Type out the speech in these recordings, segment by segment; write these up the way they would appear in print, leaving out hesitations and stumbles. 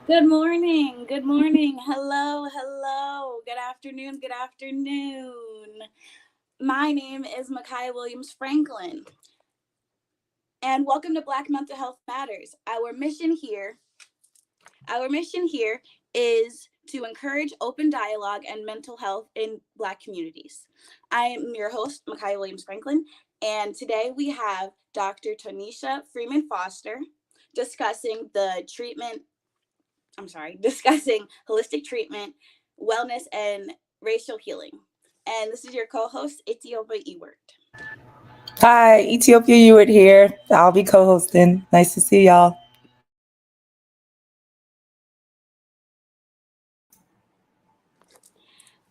Good morning. Good morning. Hello. Hello. Good afternoon. Good afternoon. My name is Mekaya Williams Franklin, and welcome to Black Mental Health Matters. Our mission here is to encourage open dialogue and mental health in Black communities. I am your host, Mekaya Williams Franklin, and today we have Dr. Tanisha Freeman Foster discussing the treatment discussing holistic treatment, wellness, and racial healing. And this is your co-host, Itiyopiya Ewart. Hi, Ethiopia Ewart here. I'll be co-hosting. Nice to see y'all.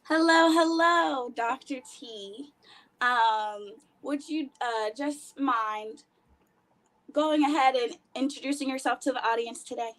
Hello, hello, Dr. T. Would you just mind going ahead and introducing yourself to the audience today?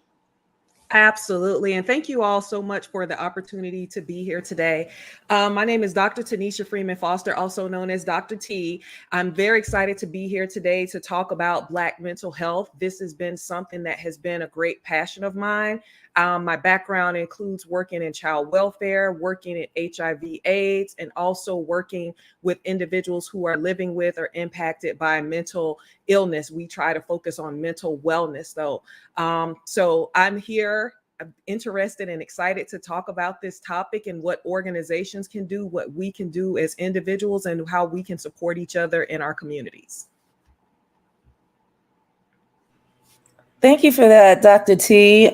Absolutely. And thank you all so much for the opportunity to be here today. My name is Dr. Tanisha Freeman Foster, also known as Dr. T. I'm very excited to be here today to talk about Black mental health. This has been something that has been a great passion of mine. My background includes working in child welfare, working in HIV/AIDS, and also working with individuals who are living with or impacted by mental illness. We try to focus on mental wellness, though. So I'm here. I'm interested and excited to talk about this topic and what organizations can do, what we can do as individuals, and how we can support each other in our communities. Thank you for that, Dr. T.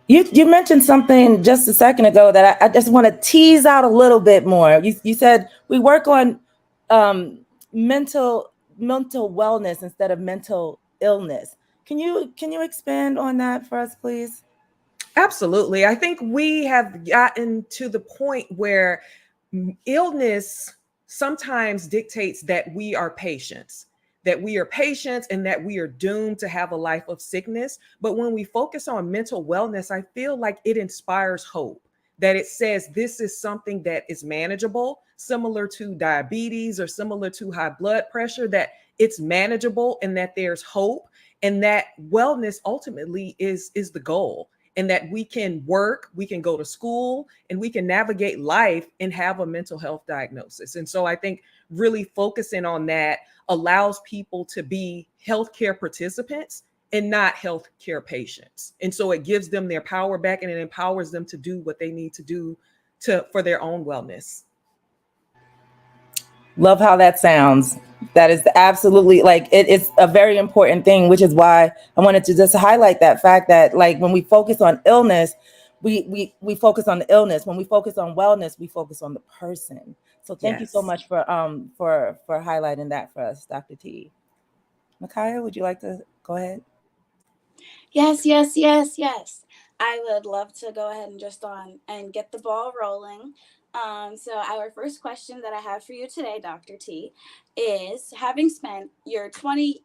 You mentioned something just a second ago that I just want to tease out a little bit more. You said we work on um, mental wellness instead of mental illness. Can you expand on that for us, please? Absolutely. I think we have gotten to the point where illness sometimes dictates that we are patients, and that we are doomed to have a life of sickness. But when we focus on mental wellness, I feel like it inspires hope, that it says this is something that is manageable, similar to diabetes or similar to high blood pressure, that it's manageable and that there's hope, and that wellness ultimately is the goal, and that we can work, we can go to school, and we can navigate life and have a mental health diagnosis. And so I think really focusing on that allows people to be healthcare participants and not healthcare patients. And so it gives them their power back, and it empowers them to do what they need to do for their own wellness. Love how that sounds. That is absolutely like it's a very important thing, which is why I wanted to just highlight that fact that like when we focus on illness, we focus on the illness. When we focus on wellness, we focus on the person. So thank you so Yes. much for highlighting that for us, Dr. T. Mekaya, would you like to go ahead? Yes, yes, yes, yes. I would love to go ahead and just on and get the ball rolling. So our first question that I have for you today, Dr. T, is having spent your 20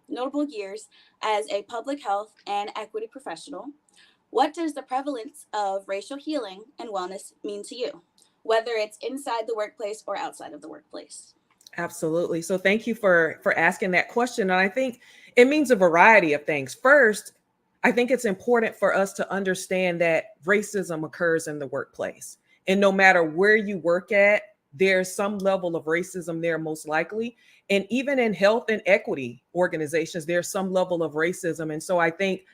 notable years as a public health and equity professional, what does the prevalence of racial healing and wellness mean to you, whether it's inside the workplace or outside of the workplace? Absolutely. So thank you for asking that question. And I think it means a variety of things. First, I think it's important for us to understand that racism occurs in the workplace. And no matter where you work at, there's some level of racism there, most likely. And even in health and equity organizations, there's some level of racism. And so I think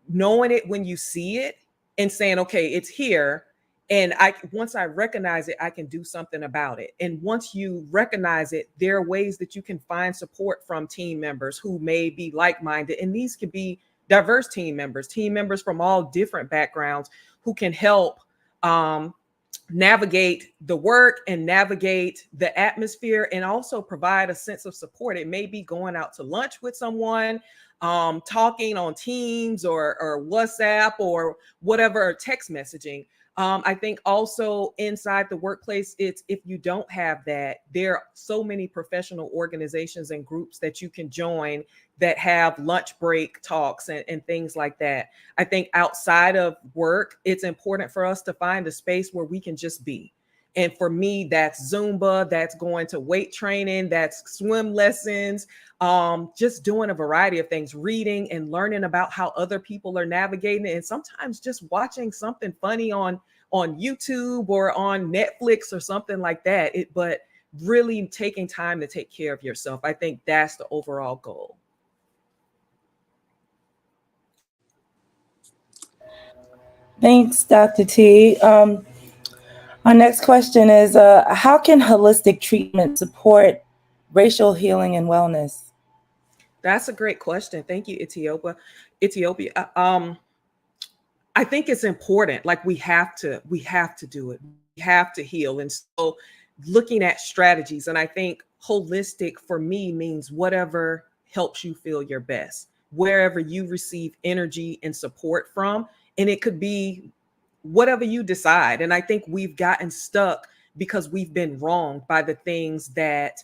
knowing it when you see it and saying, okay, it's here. And once I recognize it, I can do something about it. And once you recognize it, there are ways that you can find support from team members who may be like-minded. And these could be diverse team members from all different backgrounds who can help um, navigate the work and navigate the atmosphere, and also provide a sense of support. It may be going out to lunch with someone, talking on Teams or WhatsApp or whatever, or text messaging. I think also inside the workplace, it's if you don't have that, there are so many professional organizations and groups that you can join that have lunch break talks and things like that. I think outside of work, it's important for us to find a space where we can just be And for me, that's Zumba, that's going to weight training, that's swim lessons, just doing a variety of things, reading and learning about how other people are navigating it. And sometimes just watching something funny on YouTube or on Netflix or something like that. But really taking time to take care of yourself. I think that's the overall goal. Thanks, Dr. T. Our next question is, how can holistic treatment support racial healing and wellness? That's a great question. Thank you, Ethiopia. I think it's important. Like we have to do it. We have to heal. And so looking at strategies, and I think holistic for me means whatever helps you feel your best, wherever you receive energy and support from. And it could be whatever you decide. And I think we've gotten stuck because we've been wronged by the things that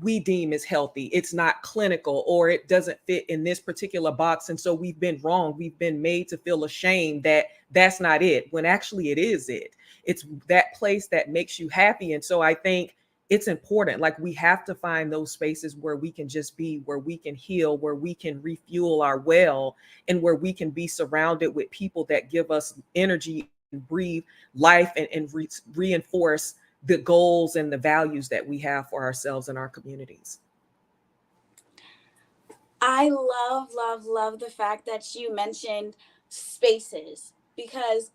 we deem as healthy. It's not clinical, or it doesn't fit in this particular box. And so we've been wrong. We've been made to feel ashamed that that's not it, when actually it is it. It's that place that makes you happy. And so I think it's important. Like we have to find those spaces where we can just be, where we can heal, where we can refuel our well, and where we can be surrounded with people that give us energy and breathe life, and reinforce the goals and the values that we have for ourselves and our communities. I love the fact that you mentioned spaces, because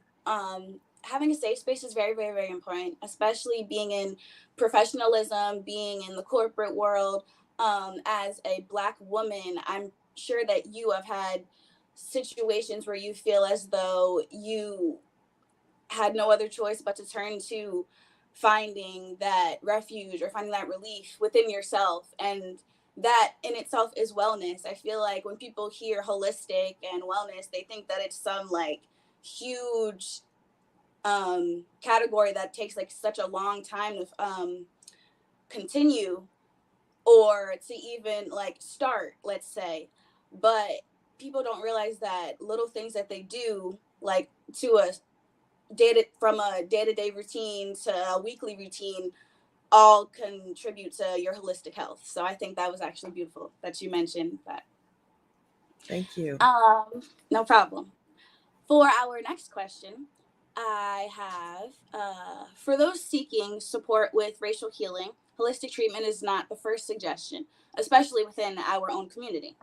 having a safe space is very important, especially being in professionalism, being in the corporate world. As a Black woman, I'm sure that you have had situations where you feel as though you had no other choice but to turn to finding that refuge or finding that relief within yourself. And that in itself is wellness. I feel like when people hear holistic and wellness, they think that it's some like huge category that takes like such a long time to continue, or to even like start, let's say. But people don't realize that little things that they do, like to a from a day-to-day routine to a weekly routine, all contribute to your holistic health. So I think that was actually beautiful that you mentioned that. Thank you. No problem. For our next question, I have for those seeking support with racial healing, holistic treatment is not the first suggestion, especially within our own community.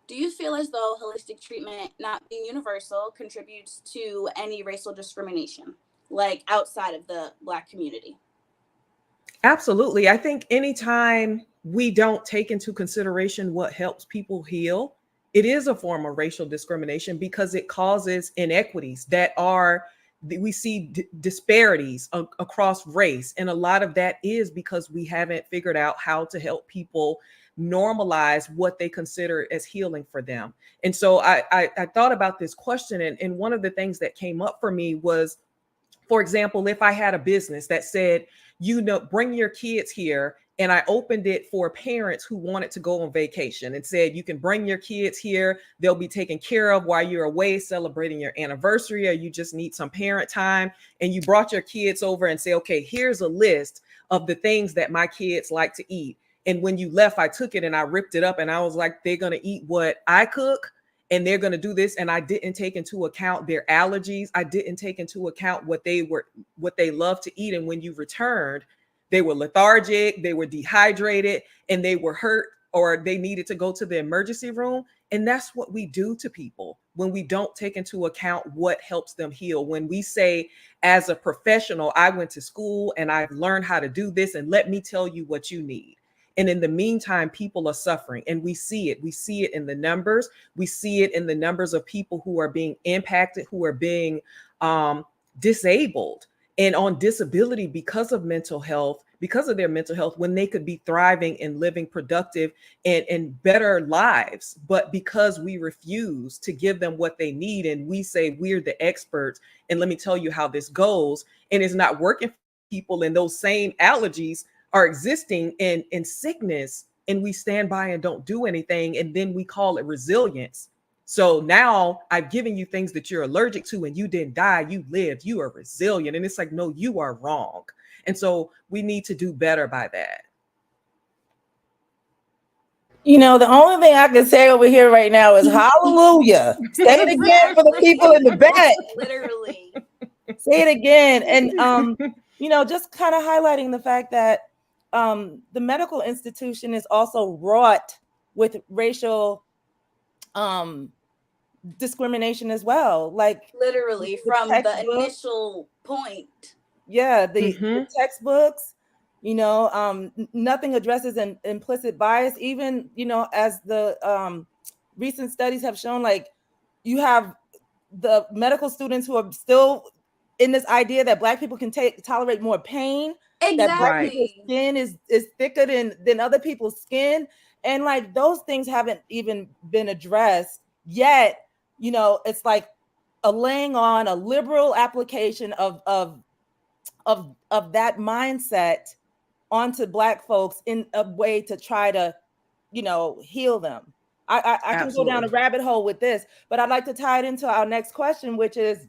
Do you feel as though holistic treatment not being universal contributes to any racial discrimination, like outside of the Black community? Absolutely. I think anytime we don't take into consideration what helps people heal, it is a form of racial discrimination, because it causes inequities that are, we see disparities across race. And a lot of that is because we haven't figured out how to help people normalize what they consider as healing for them. And so I thought about this question, and one of the things that came up for me was, for example, if I had a business that said, bring your kids here, and I opened it for parents who wanted to go on vacation and said, you can bring your kids here. They'll be taken care of while you're away celebrating your anniversary, or you just need some parent time. And you brought your kids over and say, okay, here's a list of the things that my kids like to eat. And when you left, I took it and I ripped it up and I was like, they're going to eat what I cook, and they're going to do this. And I didn't take into account their allergies. I didn't take into account what they love to eat. And when you returned, they were lethargic, they were dehydrated, and they were hurt, or they needed to go to the emergency room. And that's what we do to people when we don't take into account what helps them heal. When we say, as a professional, I went to school and I've learned how to do this, and let me tell you what you need. And in the meantime, people are suffering, and we see it. We see it in the numbers. We see it in the numbers of people who are being impacted, who are being disabled and on disability because of mental health, because of their mental health, when they could be thriving and living productive and better lives. But because we refuse to give them what they need, and we say we're the experts, and let me tell you how this goes, and it's not working for people, and those same allergies are existing in sickness, and we stand by and don't do anything, and then we call it resilience. So now I've given you things that you're allergic to and you didn't die, you lived, you are resilient. And it's like, no, you are wrong. And so we need to do better by that. You know, the only thing I can say over here right now is hallelujah. Say it again for the people in the back. Literally. Say it again. And you know, just kind of highlighting the fact that the medical institution is also wrought with racial discrimination as well. Like Literally the from the textbooks, initial point. yeah, the Mm-hmm. textbooks, you know, nothing addresses an implicit bias. Even, you know, as the recent studies have shown, like you have the medical students who are still in this idea that Black people can tolerate more pain, that Black Right. people's Exactly. skin is thicker than other people's skin, and like those things haven't even been addressed yet. You know, it's like a laying on a liberal application of that mindset onto Black folks in a way to try to, you know, heal them. I can go down a Absolutely. rabbit hole with this, but I'd like to tie it into our next question, which is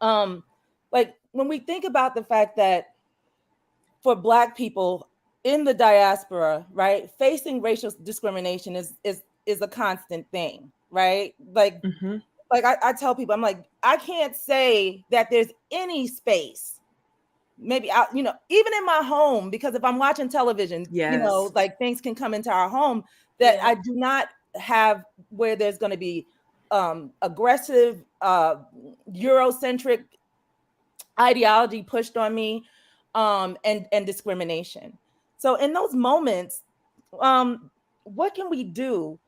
like when we think about the fact that for Black people in the diaspora, right, facing racial discrimination is a constant thing, right? Mm-hmm. Like I tell people, I'm like, I can't say that there's any space, maybe out, you know, even in my home, because if I'm watching television, you know, Yes. like things can come into our home that Yeah. I do not have, where there's going to be aggressive Eurocentric ideology pushed on me, and discrimination. So in those moments, what can we do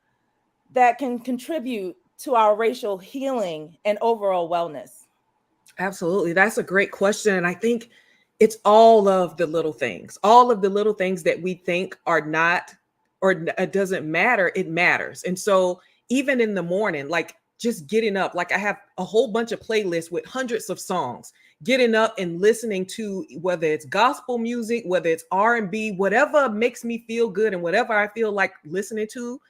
that can contribute to our racial healing and overall wellness? Absolutely. That's a great question. And I think it's all of the little things that we think are not, or it doesn't matter, it matters. And so even in the morning, like just getting up, like I have a whole bunch of playlists with hundreds of songs, getting up and listening to whether it's gospel music, whether it's R&B, whatever makes me feel good and whatever I feel like listening to,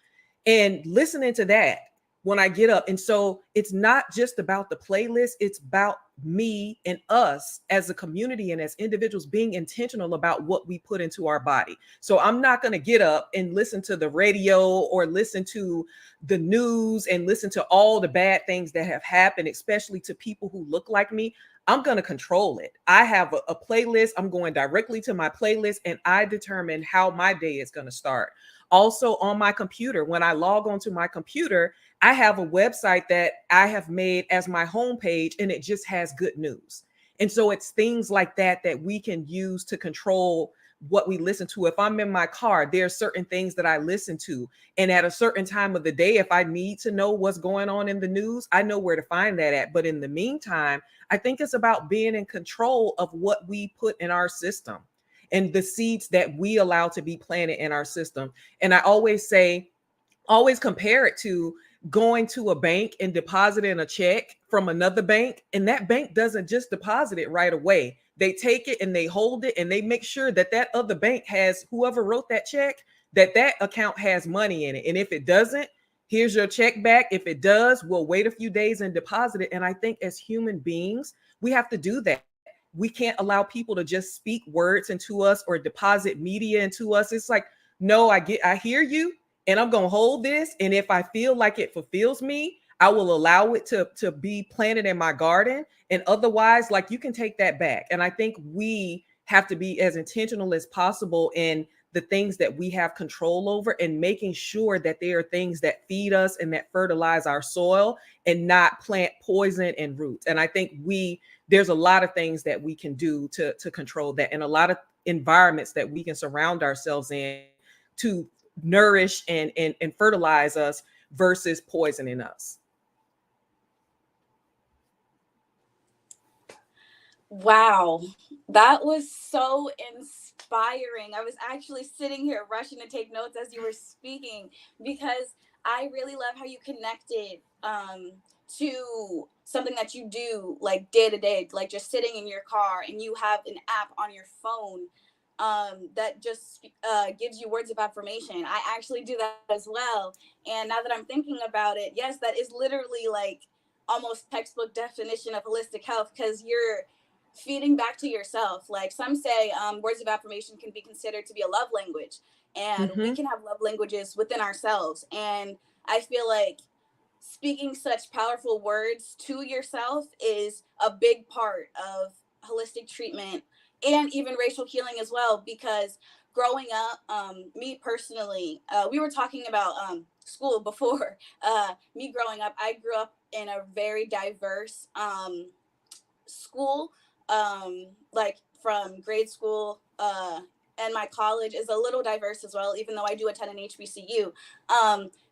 and listening to that when I get up. And so it's not just about the playlist, it's about me and us as a community and as individuals being intentional about what we put into our body. So I'm not going to get up and listen to the radio or listen to the news and listen to all the bad things that have happened, especially to people who look like me. I'm going to control it. I have a playlist. I'm going directly to my playlist and I determine how my day is going to start. Also, on my computer, when I log onto my computer, I have a website that I have made as my homepage and it just has good news. And so it's things like that that we can use to control what we listen to. If I'm in my car, there are certain things that I listen to. And at a certain time of the day, if I need to know what's going on in the news, I know where to find that at. But in the meantime, I think it's about being in control of what we put in our system and the seeds that we allow to be planted in our system. And I always say, always compare it to going to a bank and depositing a check from another bank. And that bank doesn't just deposit it right away. They take it and they hold it and they make sure that that other bank has, whoever wrote that check, that that account has money in it. And if it doesn't, here's your check back. If it does, we'll wait a few days and deposit it. And I think as human beings, we have to do that. We can't allow people to just speak words into us or deposit media into us. It's like, no, I hear you and I'm going to hold this. And if I feel like it fulfills me, I will allow it to be planted in my garden. And otherwise, like, you can take that back. And I think we have to be as intentional as possible in the things that we have control over and making sure that there are things that feed us and that fertilize our soil and not plant poison and roots. And I think there's a lot of things that we can do to control that, and a lot of environments that we can surround ourselves in to nourish and fertilize us versus poisoning us. Wow, that was so inspiring. I was actually sitting here rushing to take notes as you were speaking because I really love how you connected to something that you do like day to day, like just sitting in your car and you have an app on your phone that just gives you words of affirmation. I actually do that as well. And now that I'm thinking about it, yes, that is literally like almost textbook definition of holistic health, because you're feeding back to yourself. Like some say, words of affirmation can be considered to be a love language, and we Mm-hmm. can have love languages within ourselves. And I feel like speaking such powerful words to yourself is a big part of holistic treatment and even racial healing as well. Because growing up, me personally, we were talking about school before. Me growing up, I grew up in a very diverse school, like from grade school, and my college is a little diverse as well, even though I do attend an HBCU.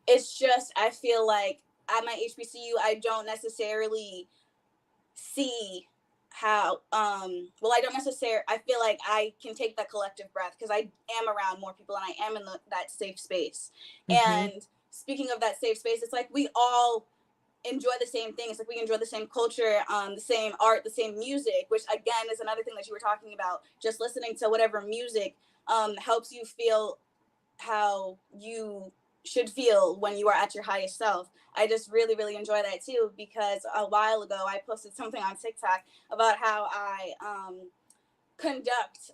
It's just, I feel like at my HBCU, I don't necessarily see how, well, I don't necessarily, I feel like I can take that collective breath because I am around more people and I am in that safe space. Mm-hmm. And speaking of that safe space, it's like we all enjoy the same things. Like we enjoy the same culture, the same art, the same music, which again is another thing that you were talking about. Just listening to whatever music helps you feel how you should feel when you are at your highest self. I just really, really enjoy that too, because a while ago I posted something on TikTok about how I conduct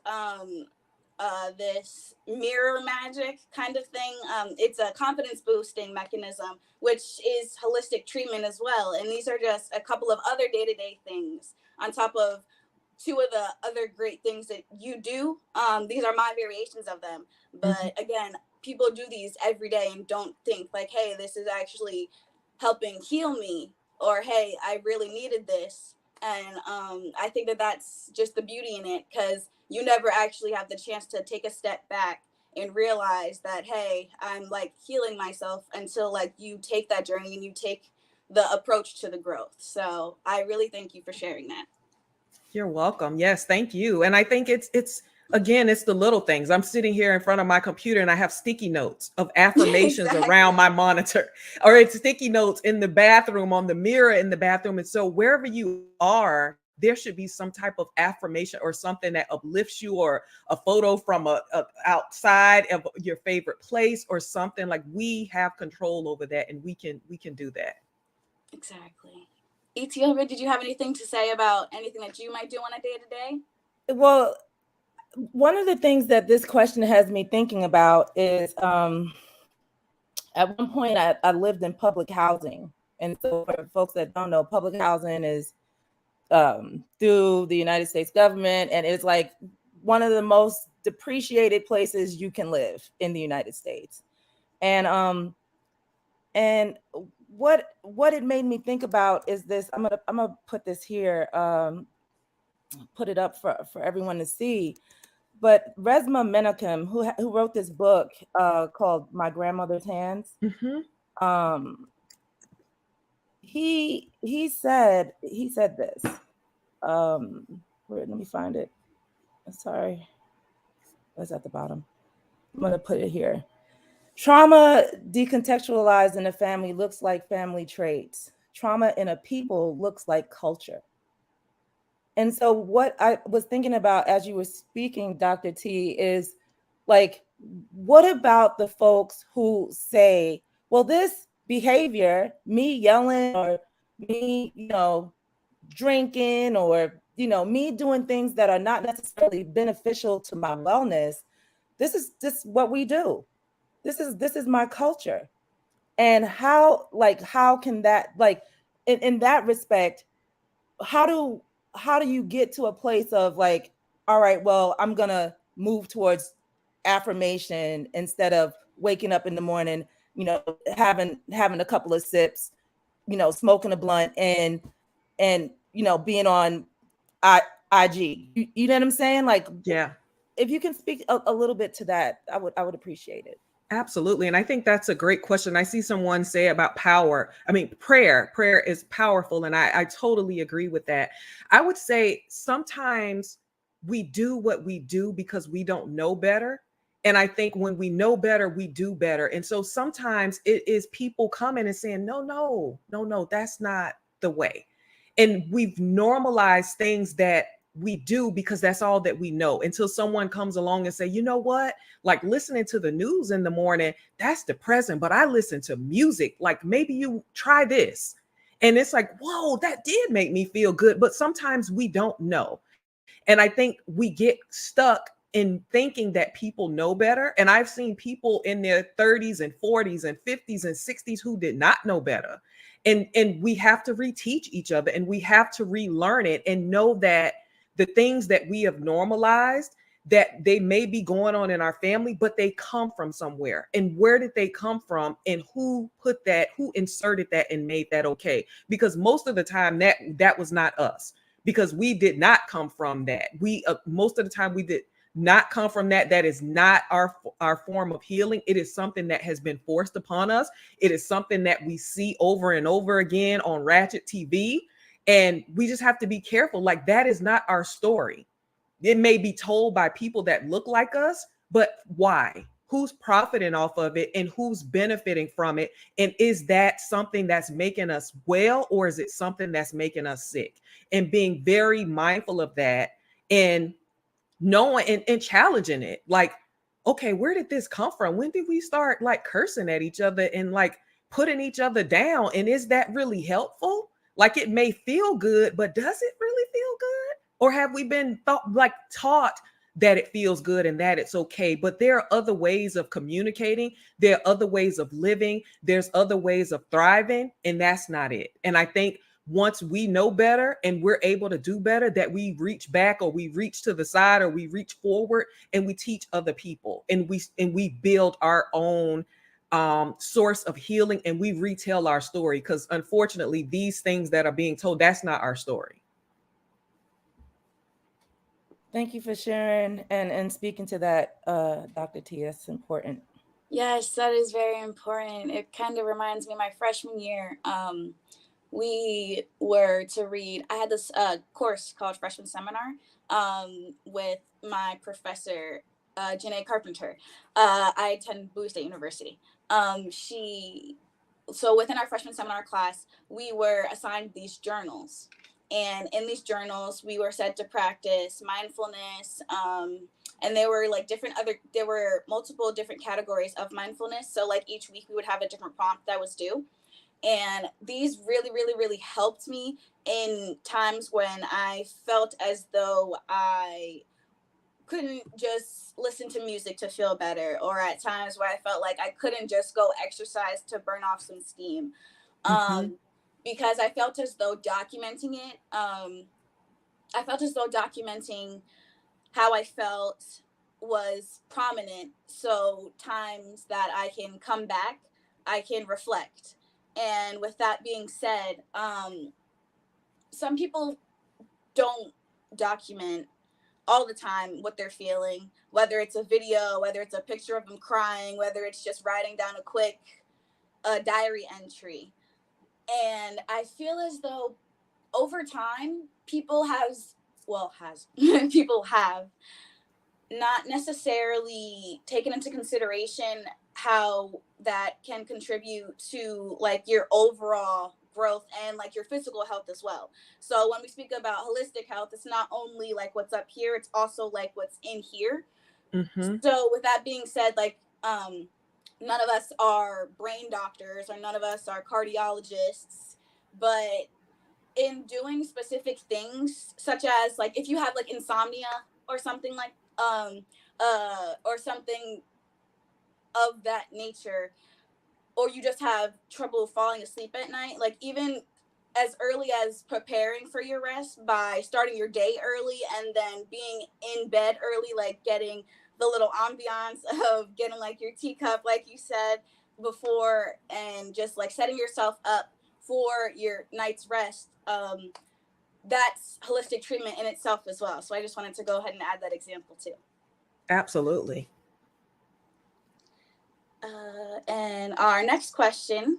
this mirror magic kind of thing. It's a confidence boosting mechanism, which is holistic treatment as well. And these are just a couple of other day to day things on top of two of the other great things that you do. These are my variations of them. Mm-hmm. But again, people do these every day and don't think like, hey, this is actually helping heal me, or hey, I really needed this. And I think that that's just the beauty in it, because you never actually have the chance to take a step back and realize that, hey, I'm like healing myself until like you take that journey and you take the approach to the growth. So I really thank you for sharing that. You're welcome. Yes, thank you. And I think it's again, it's the little things. I'm sitting here in front of my computer and I have sticky notes of affirmations around Exactly. my monitor, or it's sticky notes in the bathroom, on the mirror in the bathroom. And so wherever you are, there should be some type of affirmation or something that uplifts you, or a photo from a outside of your favorite place, or something. Like, we have control over that, and we can do that. Exactly. Etiyopiya, did you have anything to say about anything that you might do on a day to day? Well, one of the things that this question has me thinking about is at one point I lived in public housing. And so for folks that don't know, public housing is through the United States government, and it's like one of the most depreciated places you can live in the United States. And what it made me think about is this. I'm gonna put this here, put it up for everyone to see. But Resma Menakem, who wrote this book called My Grandmother's Hands, Mm-hmm. um, he said this. Let me find it. Sorry, it's at the bottom. I'm gonna put it here. Trauma decontextualized in a family looks like family traits. Trauma in a people looks like culture. And so, what I was thinking about as you were speaking, Dr. T, is like, what about the folks who say, well, this behavior, me yelling or me, drinking, or, me doing things that are not necessarily beneficial to my wellness, this is just what we do. This is my culture. And how can that, like, in that respect, how do you get to a place of like, all right, well, I'm gonna move towards affirmation instead of waking up in the morning, having a couple of sips, smoking a blunt, and being on I, IG. You know what I'm saying? Like, Yeah. if you can speak a little bit to that, I would appreciate it. Absolutely. And I think that's a great question. I see someone say about power. I mean, prayer is powerful. And I totally agree with that. I would say sometimes we do what we do because we don't know better. And I think when we know better, we do better. And so sometimes it is people coming and saying, no, no, no, no, that's not the way. And we've normalized things that we do because that's all that we know, until someone comes along and say, you know what, like listening to the news in the morning, that's depressing, but I listen to music, like maybe you try this. And it's like, whoa, that did make me feel good. But sometimes we don't know. And I think we get stuck in thinking that people know better. And I've seen people in their 30s and 40s and 50s and 60s who did not know better. And we have to reteach each other, and we have to relearn it and know that the things that we have normalized, that they may be going on in our family, but they come from somewhere. And where did they come from? And who put that, who inserted that and made that okay? Because most of the time that was not us, because we did not come from that. We most of the time we did not come from that. That is not our form of healing. It is something that has been forced upon us. It is something that we see over and over again on ratchet TV. And we just have to be careful. Like, that is not our story. It may be told by people that look like us, but why? Who's profiting off of it, and who's benefiting from it? And is that something that's making us well, or is it something that's making us sick? And being very mindful of that, and knowing and challenging it. Like, okay, where did this come from? When did we start like cursing at each other and like putting each other down? And is that really helpful? Like, it may feel good, but does it really feel good? Or have we been taught that it feels good and that it's okay? But there are other ways of communicating. There are other ways of living. There's other ways of thriving, and that's not it. And I think once we know better and we're able to do better, that we reach back, or we reach to the side, or we reach forward, and we teach other people, and we build our own source of healing, and we retell our story. Because unfortunately, these things that are being told, that's not our story. Thank you for sharing and speaking to that, Dr. T. That's important. Yes, that is very important. It kind of reminds me of my freshman year. We were to read, I had this course called Freshman Seminar with my professor, Janae Carpenter. I attend Bowie State University. So within our freshman seminar class, we were assigned these journals. And in these journals, we were said to practice mindfulness. And there were there were multiple different categories of mindfulness. So like each week we would have a different prompt that was due. And these really, really, really helped me in times when I felt as though I couldn't just listen to music to feel better, or at times where I felt like I couldn't just go exercise to burn off some steam. Mm-hmm. Because I felt as though documenting it, I felt as though documenting how I felt was prominent. So times that I can come back, I can reflect. And with that being said, some people don't document all the time what they're feeling, whether it's a video, whether it's a picture of them crying, whether it's just writing down a quick diary entry. And I feel as though over time, people people have not necessarily taken into consideration how that can contribute to like your overall growth and like your physical health as well. So when we speak about holistic health, it's not only like what's up here, it's also like what's in here. Mm-hmm. So with that being said, like none of us are brain doctors or none of us are cardiologists, but in doing specific things, such as like if you have like insomnia or something like or something of that nature, or you just have trouble falling asleep at night, like even as early as preparing for your rest by starting your day early and then being in bed early, like getting the little ambiance of getting like your teacup, like you said before, and just like setting yourself up for your night's rest. That's holistic treatment in itself as well. So I just wanted to go ahead and add that example too. Absolutely. And our next question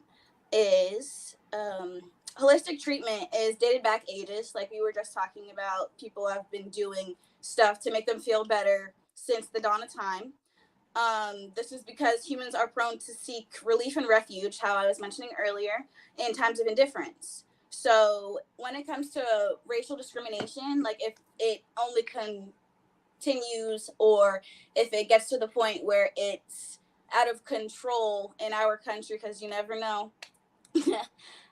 is holistic treatment is dated back ages, like we were just talking about. People have been doing stuff to make them feel better since the dawn of time. This is because humans are prone to seek relief and refuge, how I was mentioning earlier, in times of indifference. So when it comes to racial discrimination, like if it only continues or if it gets to the point where it's out of control in our country, because you never know,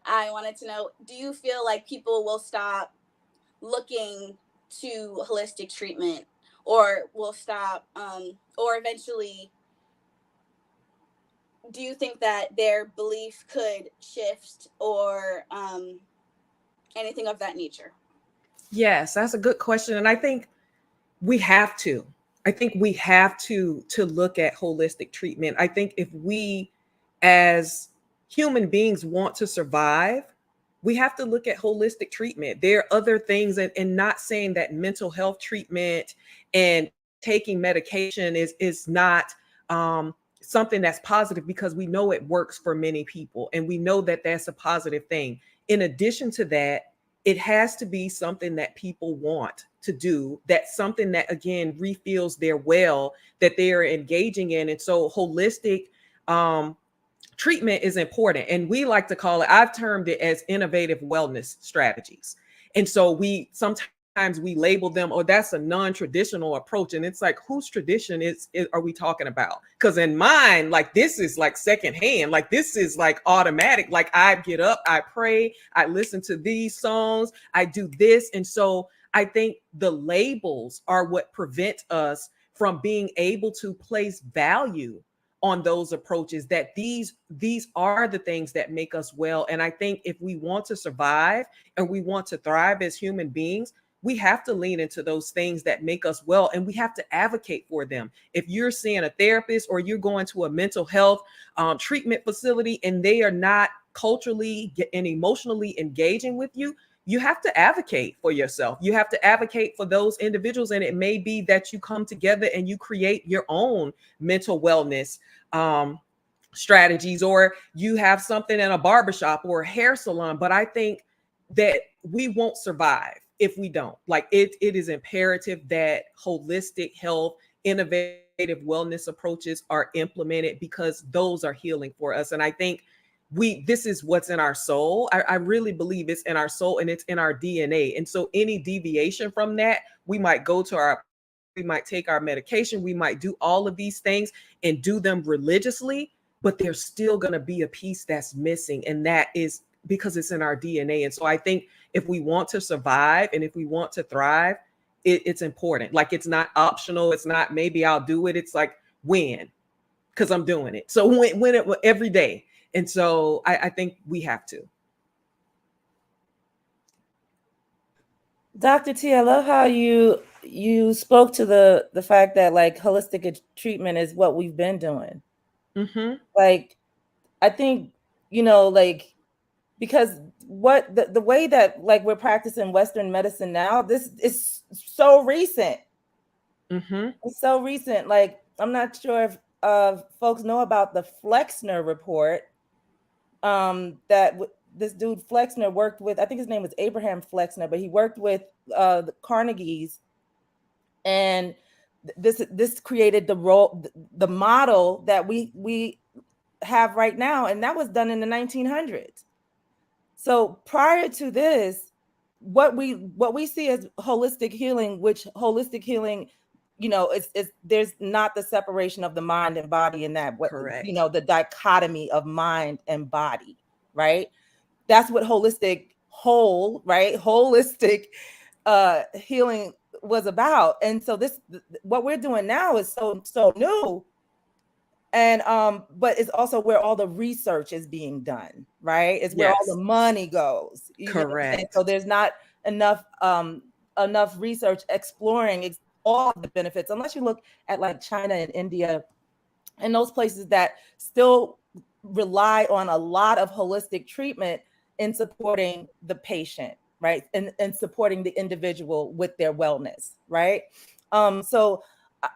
I wanted to know, do you feel like people will stop looking to holistic treatment, or will stop, or eventually, do you think that their belief could shift, or anything of that nature? Yes, that's a good question. And I think we have to. I think we have to look at holistic treatment. I think if we as human beings want to survive, we have to look at holistic treatment. There are other things, and not saying that mental health treatment and taking medication is not something that's positive, because we know it works for many people and we know that that's a positive thing. In addition to that, it has to be something that people want to do, that's something that again refills their well, that they are engaging in. And so holistic treatment is important, and we like to call it, I've termed it as innovative wellness strategies. And so we sometimes we label them, oh, that's a non-traditional approach, and it's like, whose tradition are we talking about? Because in mine, like, this is like secondhand, like this is like automatic, like I get up, I pray, I listen to these songs, I do this. And so I think the labels are what prevent us from being able to place value on those approaches, that these are the things that make us well. And I think if we want to survive and we want to thrive as human beings, we have to lean into those things that make us well, and we have to advocate for them. If you're seeing a therapist or you're going to a mental health treatment facility and they are not culturally and emotionally engaging with you, you have to advocate for yourself. You have to advocate for those individuals. And it may be that you come together and you create your own mental wellness strategies, or you have something in a barbershop or a hair salon. But I think that we won't survive if we don't. Like, it is imperative that holistic health, innovative wellness approaches are implemented, because those are healing for us. And I think this is what's in our soul. I really believe it's in our soul and it's in our DNA. And so any deviation from that, we might we might take our medication, we might do all of these things and do them religiously, but there's still going to be a piece that's missing. And that is because it's in our DNA. And so I think if we want to survive and if we want to thrive, it's important. Like, it's not optional. It's not maybe I'll do it. It's like, when, because I'm doing it. So when it every day. And so I think we have to. Dr. T, I love how you spoke to the fact that like holistic treatment is what we've been doing. Mm-hmm. Like, I think, like, because what the way that like we're practicing Western medicine now, this is so recent. Mm-hmm. It's so recent. Like, I'm not sure if folks know about the Flexner report. That this dude Flexner worked with, I think his name was Abraham Flexner, but he worked with the Carnegie's, and this created the model that we have right now, and that was done in the 1900s. So prior to this, what we see as holistic healing, which holistic healing, it's there's not the separation of the mind and body in that. Correct. The dichotomy of mind and body, right? That's what holistic healing was about. And so what we're doing now is so new. And but it's also where all the research is being done, right? It's where all the money goes. Correct. So there's not enough research exploring all of the benefits, unless you look at like China and India and those places that still rely on a lot of holistic treatment in supporting the patient, right? And supporting the individual with their wellness, right? So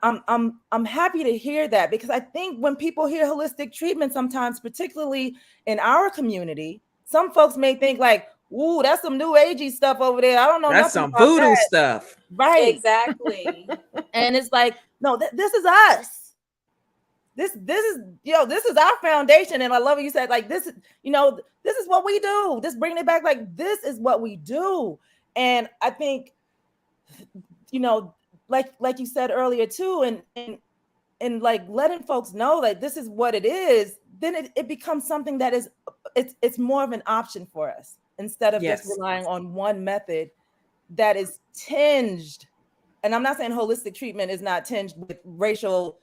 I'm happy to hear that, because I think when people hear holistic treatment, sometimes, particularly in our community, some folks may think like, "Ooh, that's some new agey stuff over there. I don't know That's nothing some about voodoo that." stuff. Right. Exactly. And it's like, no, this is us. this is, this is our foundation. And I love what you said, like, this is, this is what we do. Just bringing it back, like, this is what we do. And I think, like you said earlier too, and like letting folks know that this is what it is, then it becomes something that is, it's more of an option for us, instead of just Yes. relying on one method that is tinged. And I'm not saying holistic treatment is not tinged with racial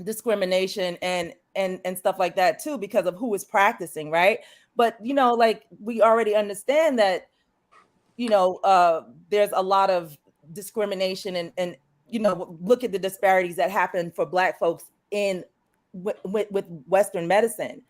discrimination and stuff like that too, because of who is practicing, right? But like, we already understand that there's a lot of discrimination, and look at the disparities that happen for Black folks in with Western medicine.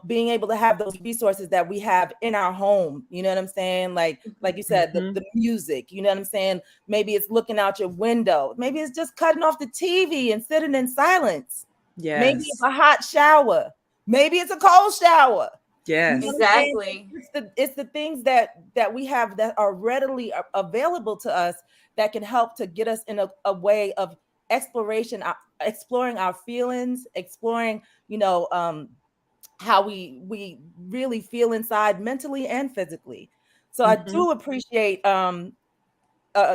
Being able to have those resources that we have in our home, you know what I'm saying? Like you said, the music, you know what I'm saying? Maybe it's looking out your window. Maybe it's just cutting off the TV and sitting in silence. Maybe it's Yes. a hot shower. Maybe it's a cold shower. You know Yes. what I'm saying? Exactly. It's the things that we have that are readily available to us, that can help to get us in a way of exploration, exploring our feelings, exploring, how we really feel inside, mentally and physically. So I do appreciate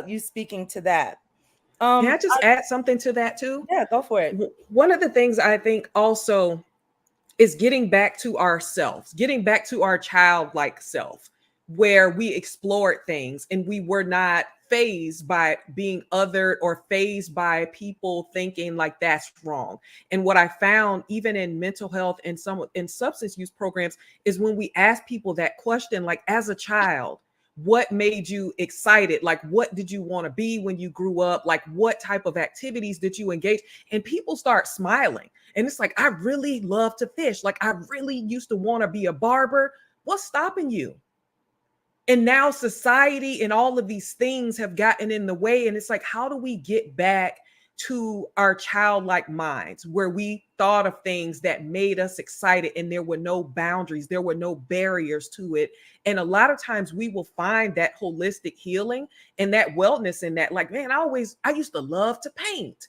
you speaking to that. Can I just add something to that too? Yeah, go for it. One of the things I think also is getting back to ourselves, getting back to our childlike self, where we explored things and we were not phased by being othered or phased by people thinking like that's wrong. And what I found, even in mental health and some in substance use programs, is when we ask people that question, like, as a child, what made you excited? Like, what did you want to be when you grew up? Like, what type of activities did you engage? And people start smiling. And it's like, I really love to fish. Like, I really used to want to be a barber. What's stopping you? And now society and all of these things have gotten in the way. And it's like, how do we get back to our childlike minds, where we thought of things that made us excited and there were no boundaries, there were no barriers to it? And a lot of times we will find that holistic healing and that wellness in that. Like, man, I used to love to paint.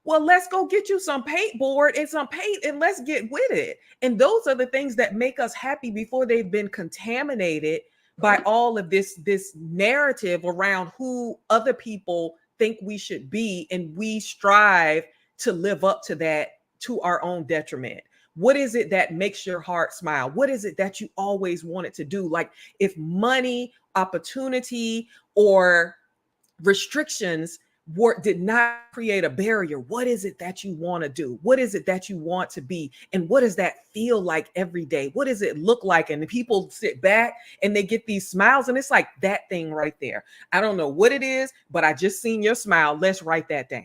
Well, let's go get you some paint board and some paint and let's get with it. And those are the things that make us happy before they've been contaminated by all of this narrative around who other people think we should be, and we strive to live up to that to our own detriment. What is it that makes your heart smile? What is it that you always wanted to do? Like, if money, opportunity, or restrictions did not create a barrier, what is it that you want to do? What is it that you want to be? And what does that feel like every day? What does it look like? And the people sit back and they get these smiles, and it's like that thing right there. I don't know what it is, but I just seen your smile. Let's write that down.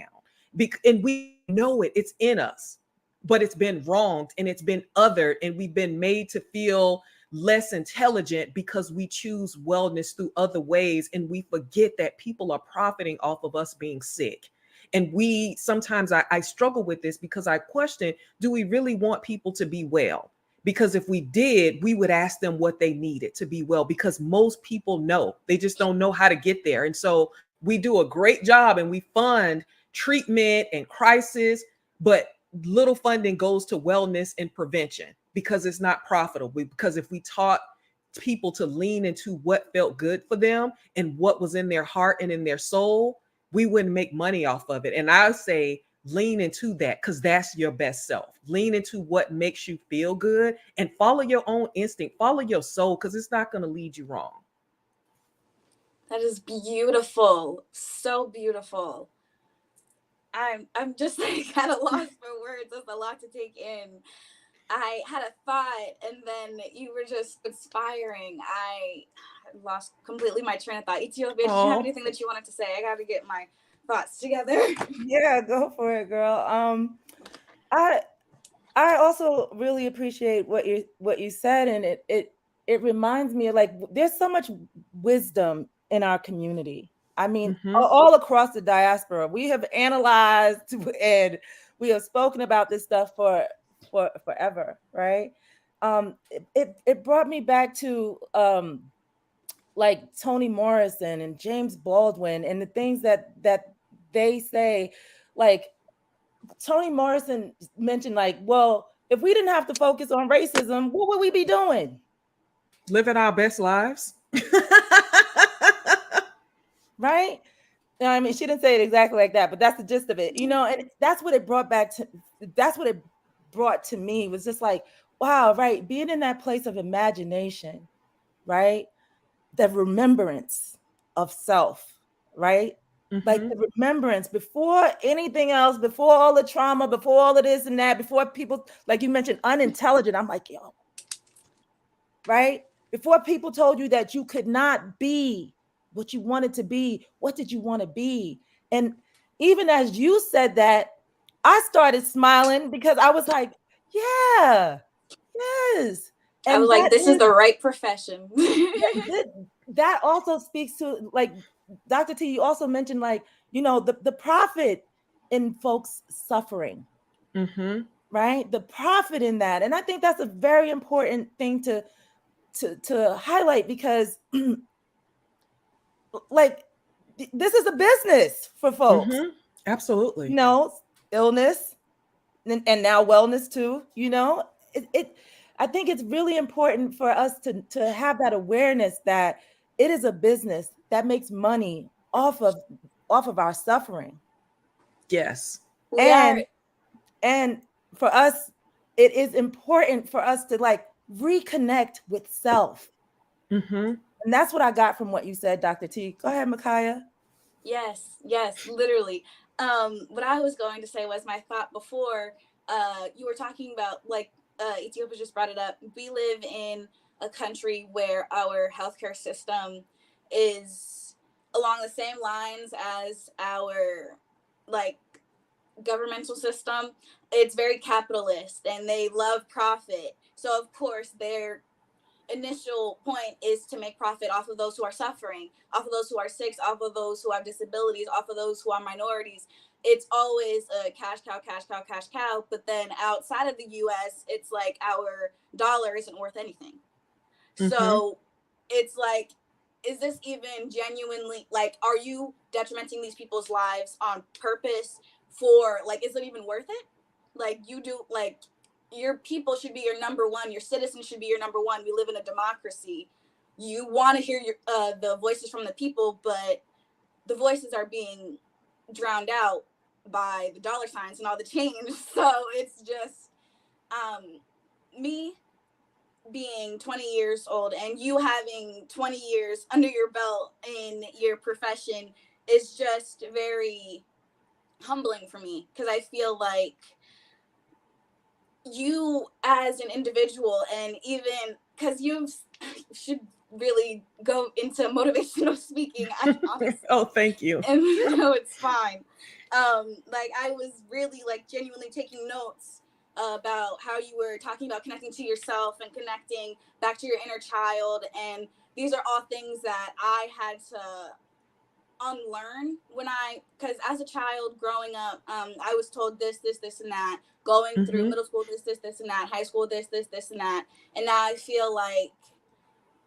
And we know it's in us, but it's been wronged and it's been othered, and we've been made to feel less intelligent because we choose wellness through other ways, and we forget that people are profiting off of us being sick. And we sometimes, I struggle with this because I question, do we really want people to be well? Because if we did, we would ask them what they needed to be well, because most people know, they just don't know how to get there. And so we do a great job and we fund treatment and crisis, but little funding goes to wellness and prevention because it's not profitable. Because if we taught people to lean into what felt good for them and what was in their heart and in their soul, we wouldn't make money off of it. And I say lean into that, because that's your best self. Lean into what makes you feel good and follow your own instinct, follow your soul, because it's not going to lead you wrong. That is beautiful. So beautiful. I'm just like at a loss for words. There's a lot to take in. I had a thought and then you were just inspiring. I lost completely my train of thought. Itiyopiya, did you have Oh, anything that you wanted to say? I got to get my thoughts together. Yeah, go for it, girl. I I also really appreciate what you said, and it reminds me of, like, there's so much wisdom in our community. I mean, all across the diaspora, we have analyzed and we have spoken about this stuff for forever, right? It brought me back to like Toni Morrison and James Baldwin and the things that they say, like, Toni Morrison mentioned, like, well, if we didn't have to focus on racism, what would we be doing? Living our best lives. Right? No, I mean, she didn't say it exactly like that, but that's the gist of it, and that's what it brought back to, that's what it brought to me, was just like, wow, right? Being in that place of imagination, right? The remembrance of self, right? Like Mm-hmm. the remembrance before anything else, before all the trauma, before all of this and that, before people, like you mentioned, unintelligent. I'm like, yo, right? Before people told you that you could not be what you wanted to be, what did you want to be? And even as you said that, I started smiling because I was like, yeah, yes. I was And like, that this is is, the right profession. that also speaks to, like, Dr. T, you also mentioned, like, the profit in folks suffering, Mm-hmm. right? The profit in that. And I think that's a very important thing to highlight, because like, this is a business for folks, Mm-hmm. Absolutely. illness, and now wellness too. It I think it's really important for us to have that awareness that it is a business that makes money off of our suffering. Yes. We are. And and for us, it is important for us to, like, reconnect with self. Mm-hmm. And that's what I got from what you said, Dr. T. Go ahead, Mekaya. Yes, yes, literally. What I was going to say was my thought before. You were talking about, like, Ethiopia just brought it up. We live in a country where our healthcare system is along the same lines as our, like, governmental system. It's very capitalist and they love profit. So of course their initial point is to make profit off of those who are suffering, off of those who are sick, off of those who have disabilities, off of those who are minorities. It's always a cash cow, cash cow, cash cow. But then outside of the US, it's like our dollar isn't worth anything. Mm-hmm. So it's like, is this even genuinely, like, are you detrimenting these people's lives on purpose for, like, is it even worth it? Like, you do, like, your people should be your number one, your citizens should be your number one. We live in a democracy. You want to hear the voices from the people, but the voices are being drowned out by the dollar signs and all the change. So it's just, me being 20 years old and you having 20 years under your belt in your profession is just very humbling for me, because I feel like you as an individual, and even because you should really go into motivational speaking, I honestly, Oh, thank you. and no, it's fine. Like, I was really, like, genuinely taking notes about how you were talking about connecting to yourself and connecting back to your inner child, and these are all things that I had to unlearn when because as a child growing up, I was told this and that, going through Mm-hmm. middle school, this and that, high school, this and that. And now I feel like,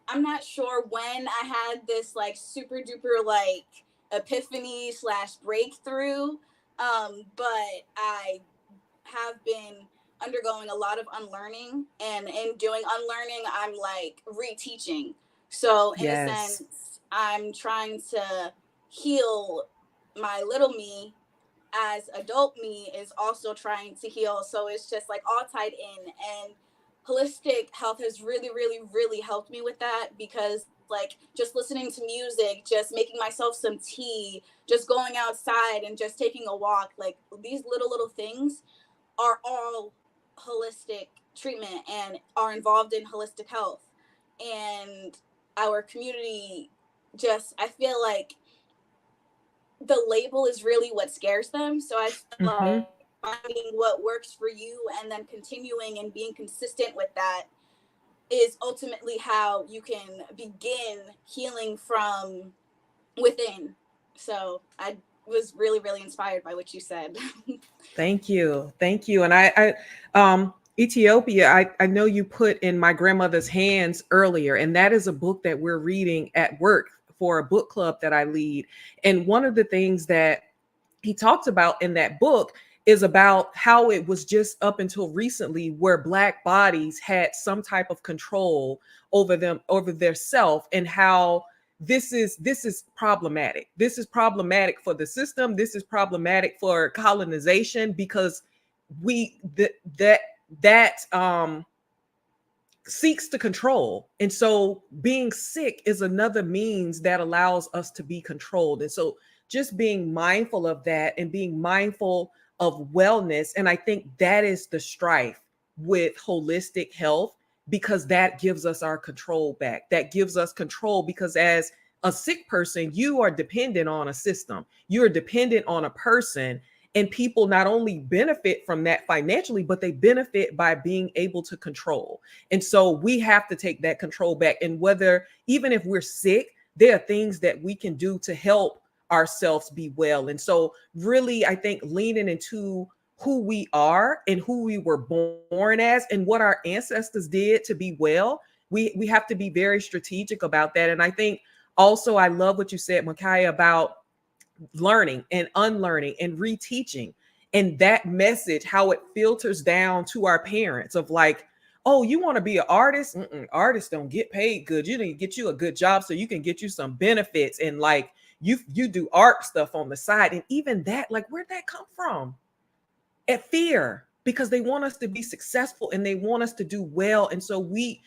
I'm not sure when I had this, like, super duper, like, epiphany slash breakthrough, but I have been undergoing a lot of unlearning, and in doing unlearning, I'm, like, reteaching. So in a Yes. sense, I'm trying to heal my little me, as adult me is also trying to heal. So it's just, like, all tied in. And holistic health has really, really, really helped me with that, because, like, just listening to music, just making myself some tea, just going outside and just taking a walk, like, these little things are all holistic treatment and are involved in holistic health. And our community, just, I feel like the label is really what scares them. So I feel Mm-hmm. like finding what works for you and then continuing and being consistent with that is ultimately how you can begin healing from within. So I was really, really inspired by what you said. Thank you. Thank you. And Ethiopia, I know you put in my grandmother's hands earlier, and that is a book that we're reading at work for a book club that I lead. And one of the things that he talked about in that book is about how it was just up until recently where Black bodies had some type of control over them, over their self, and how this is problematic. This is problematic for the system. This is problematic for colonization, because we that seeks to control. And so being sick is another means that allows us to be controlled. And so just being mindful of that and being mindful of wellness. And I think that is the strife with holistic health, because that gives us our control back. That gives us control, because as a sick person, you are dependent on a system, you're dependent on a person. And people not only benefit from that financially, but they benefit by being able to control. And so we have to take that control back. And whether, even if we're sick, there are things that we can do to help ourselves be well. And so really, I think leaning into who we are and who we were born as and what our ancestors did to be well, we have to be very strategic about that. And I think also, I love what you said, Mekaya, about learning and unlearning and reteaching, and that message, how it filters down to our parents of like, oh, you want to be an artist? Artists don't get paid good. You need to get you a good job so you can get you some benefits, and like you do art stuff on the side. And even that, like, where'd that come from? At fear, because they want us to be successful and they want us to do well. And so we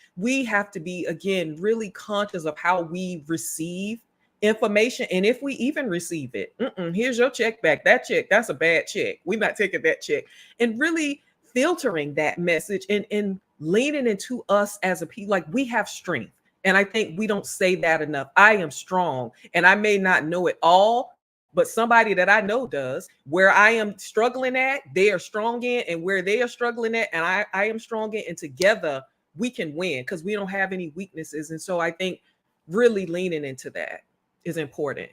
have to be, again, really conscious of how we receive information. And if we even receive it, here's your check back. That check, that's a bad check. We're not taking that check. And really filtering that message and leaning into us as a people, like we have strength. And I think we don't say that enough. I am strong, and I may not know it all, but somebody that I know does. Where I am struggling at, they are strong in, and where they are struggling at, and I am strong in, and together we can win because we don't have any weaknesses. And so I think really leaning into that is important.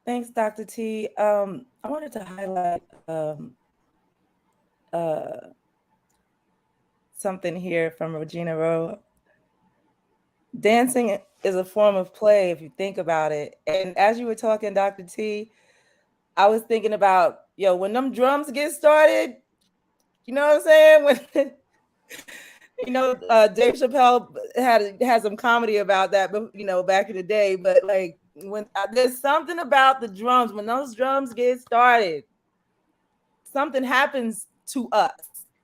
Thanks, Dr. T. I wanted to highlight uh, something here from Regina Rowe. Dancing is a form of play, if you think about it. And as you were talking, Dr. T, I was thinking about, when them drums get started, you know what I'm saying? When Dave Chappelle had some comedy about that, but back in the day. But like, when there's something about the drums, when those drums get started, something happens to us.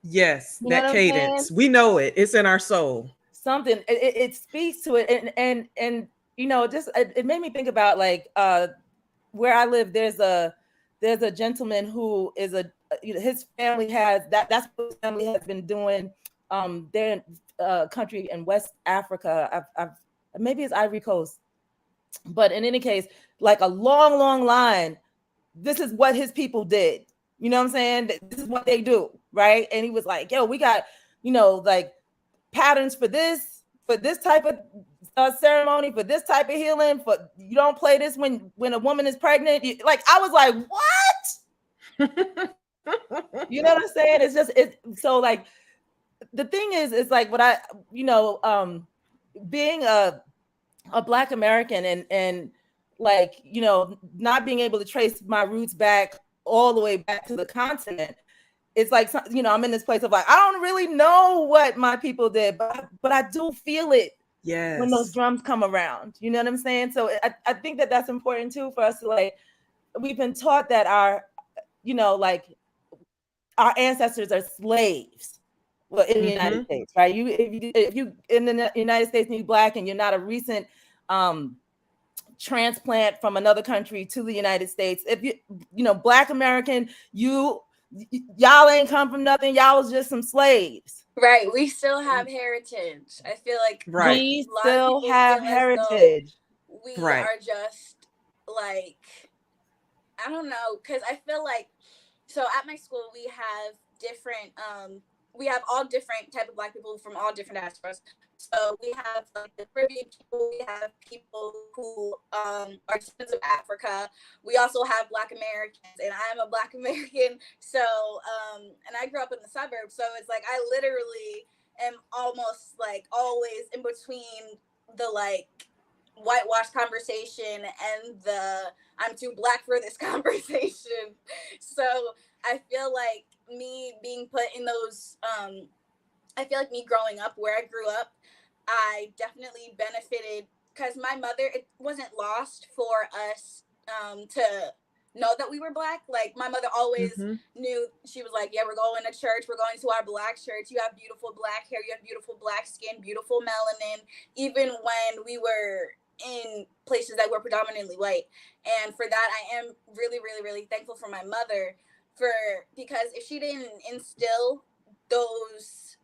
Yes, You know that what I'm saying? cadence, we know it. It's in our soul. Something it speaks to it, and just it made me think about like where I live. There's a gentleman who is his family has that's what his family has been doing. They're in country in West Africa. I've maybe it's Ivory Coast, but in any case, like a long line. This is what his people did. You know what I'm saying? This is what they do, right? And he was like, "Yo, we got like patterns for this type of ceremony, for this type of healing. For you don't play this when a woman is pregnant." Like I was like, "What?" You know what I'm saying? It's just so like the thing is, it's like what I being a Black American and like not being able to trace my roots back all the way back to the continent. It's like I'm in this place of like I don't really know what my people did, but I do feel it. Yes. When those drums come around, you know what I'm saying? So I think that that's important too for us to like. We've been taught that our like our ancestors are slaves. Well, in the United States, right? If you in the United States and you're Black and you're not a recent transplant from another country to the United States, if Black American, y'all ain't come from nothing. Y'all was just some slaves. Right. We still have heritage. I feel like we still have heritage. We are just like, I don't know, because I feel like, so at my school we have different we have all different type of Black people from all different diasporas. So we have like the Caribbean people, we have people who are citizens of Africa. We also have Black Americans, and I'm a Black American. So and I grew up in the suburbs, so it's like I literally am almost like always in between the like whitewash conversation and the I'm too black for this conversation. So I feel like me being put in those I feel like me growing up where I grew up, I definitely benefited because my mother, it wasn't lost for us to know that we were black. Like my mother always Mm-hmm. knew. She was like, yeah, we're going to church, we're going to our black church, you have beautiful black hair, you have beautiful black skin, beautiful melanin, even when we were in places that were predominantly white. And for that I am really, really, really thankful for my mother, for because if she didn't instill those,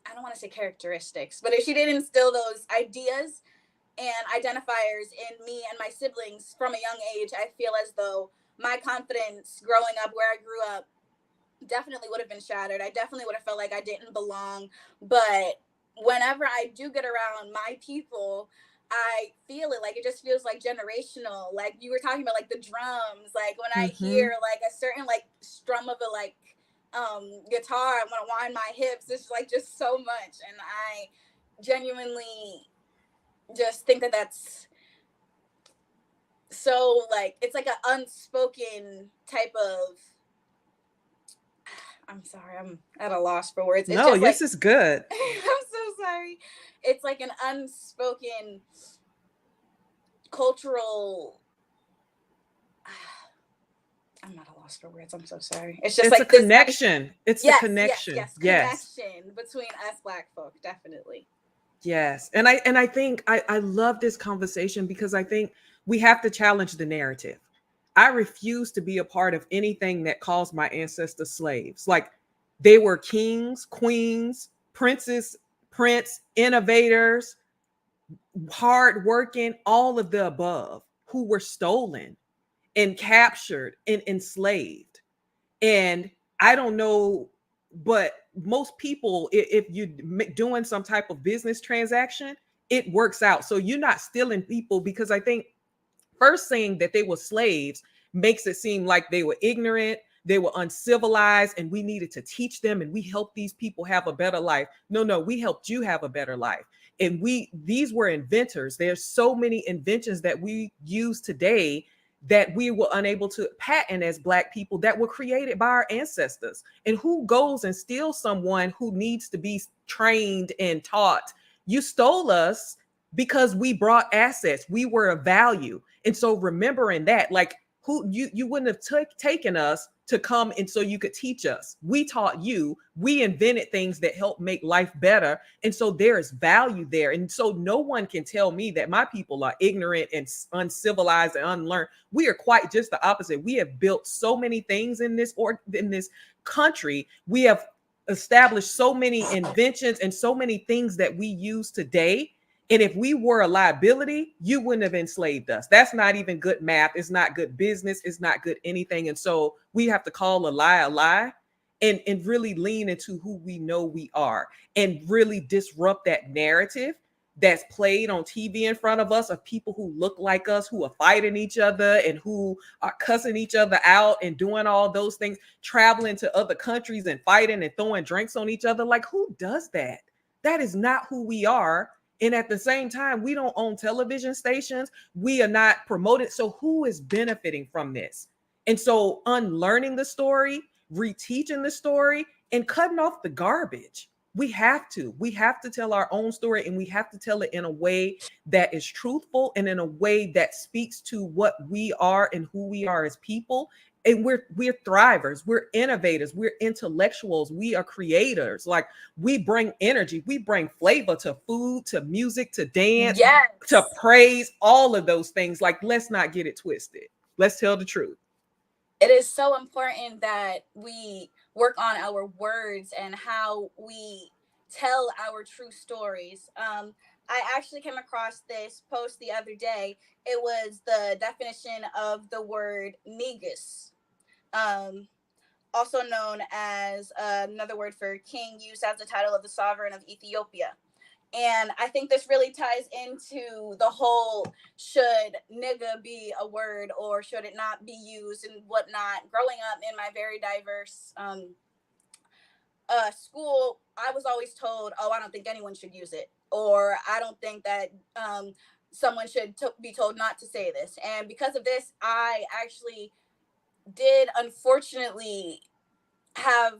I don't want to say characteristics, but if she didn't instill those ideas and identifiers in me and my siblings from a young age, I feel as though my confidence growing up where I grew up definitely would have been shattered. I definitely would have felt like I didn't belong. But whenever I do get around my people, I feel it. Like it just feels like generational. Like you were talking about, like the drums. Like when I Mm-hmm. hear like a certain like strum of a like guitar, I want to wind my hips. It's like just so much, and I genuinely just think that that's so like it's like an unspoken type of, I'm sorry, I'm at a loss for words. It's No, just yes, like it's good. I'm so sorry. It's like an unspoken cultural, I'm at a loss for words. I'm so sorry. It's just It's a like this connection. It's the yes, yes, connection. yes, Yes. connection between us black folk, definitely. Yes. And I think I love this conversation because I think we have to challenge the narrative. I refuse to be a part of anything that calls my ancestors slaves. Like they were kings, queens, princes, prince, innovators, hardworking, all of the above, who were stolen and captured and enslaved. And I don't know, but most people, if you're doing some type of business transaction, it works out. So you're not stealing people, because I think first saying that they were slaves makes it seem like they were ignorant, they were uncivilized, and we needed to teach them and we helped these people have a better life. No, no, we helped you have a better life. And these were inventors. There's so many inventions that we use today that we were unable to patent as Black people, that were created by our ancestors. And who goes and steals someone who needs to be trained and taught? You stole us because we brought assets. We were of value. And so remembering that, like, who you wouldn't have taken us to come and so you could teach us. We taught you. We invented things that help make life better. And so there is value there. And so no one can tell me that my people are ignorant and uncivilized and unlearned. We are quite just the opposite. We have built so many things in this country. We have established so many inventions and so many things that we use today. And if we were a liability, you wouldn't have enslaved us. That's not even good math. It's not good business. It's not good anything. And so we have to call a lie, and really lean into who we know we are, and really disrupt that narrative that's played on TV in front of us, of people who look like us, who are fighting each other and who are cussing each other out and doing all those things, traveling to other countries and fighting and throwing drinks on each other. Like, who does that? That is not who we are. And at the same time, we don't own television stations. We are not promoted. So who is benefiting from this? And so unlearning the story, reteaching the story, and cutting off the garbage. We have to. We have to tell our own story, and we have to tell it in a way that is truthful and in a way that speaks to what we are and who we are as people. And we're thrivers, we're innovators, we're intellectuals, we are creators. Like, we bring energy, we bring flavor to food, to music, to dance, to Yes. praise, all of those things. Like, let's not get it twisted. Let's tell the truth. It is so important that we work on our words and how we tell our true stories. I actually came across this post the other day. It was the definition of the word negus, um, also known as another word for king, used as the title of the sovereign of Ethiopia. And I think this really ties into the whole, should nigga be a word or should it not be used and whatnot. Growing up in my very diverse school, I was always told, oh, I don't think anyone should use it. Or I don't think that someone should be told not to say this. And because of this, I actually did unfortunately have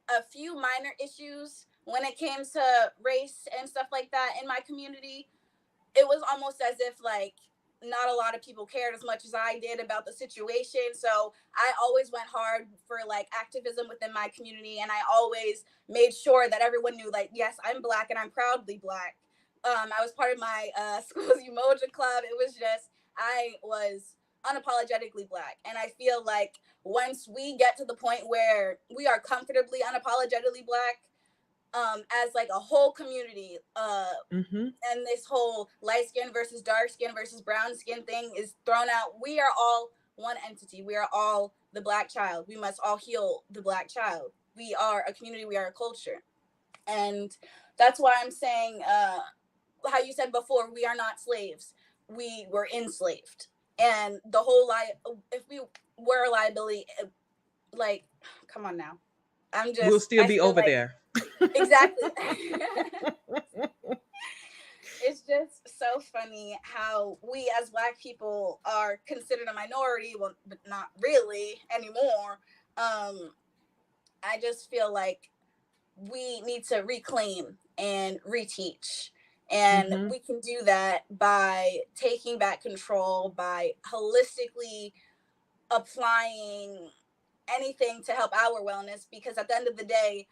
a few minor issues when it came to race and stuff like that in my community. It was almost as if like not a lot of people cared as much as I did about the situation. So I always went hard for like activism within my community, and I always made sure that everyone knew, like, yes, I'm Black and I'm proudly Black. I was part of my school's Umoja club. It was just, I was unapologetically Black, and I feel like once we get to the point where we are comfortably unapologetically Black, as like a whole community, and this whole light skin versus dark skin versus brown skin thing is thrown out. We are all one entity. We are all the Black child. We must all heal the Black child. We are a community. We are a culture. And that's why I'm saying, how you said before, we are not slaves. We were enslaved. And the whole if we were a liability, like, come on now. We'll still I be feel over like, there. exactly. It's just so funny how we as Black people are considered a minority, well, but not really anymore. I just feel like we need to reclaim and reteach. And we can do that by taking back control, by holistically applying anything to help our wellness. Because at the end of the day,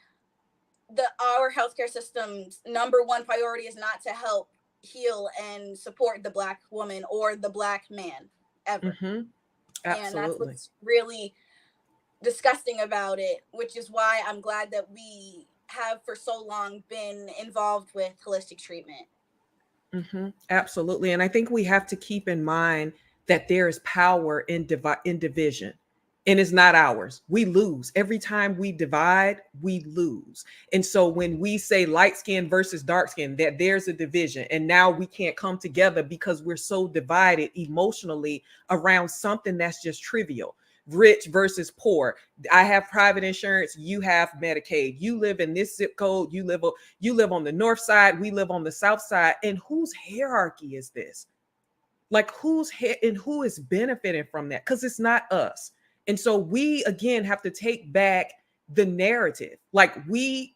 our healthcare system's number one priority is not to help heal and support the Black woman or the Black man ever. And that's Absolutely. what's really disgusting about it, which is why I'm glad that we have for so long been involved with holistic treatment. Absolutely. And I think we have to keep in mind that there is power in division, and it's not ours. We lose. Every time we divide, we lose. And so when we say light skin versus dark skin, that there's a division, and now we can't come together because we're so divided emotionally around something that's just trivial. Rich versus poor. I have private insurance, you have Medicaid. You live in this zip code, you live on the north side, we live on the south side. And whose hierarchy is this? Like and who is benefiting from that? Because it's not us. And so we again have to take back the narrative. Like we